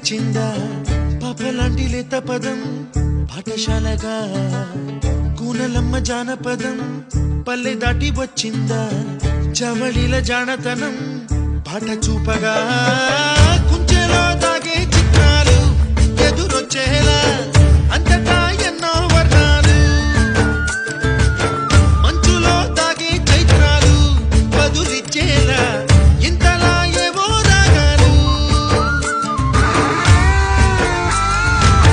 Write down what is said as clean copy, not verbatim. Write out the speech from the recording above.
నచ్చిందా పాపలాంటి లేత పదం పాఠశాలగా కూనలమ్మ జానపదం పల్లె దాటి వచ్చిందా చవళిల జానతనం పాట చూపగా కుంచెలో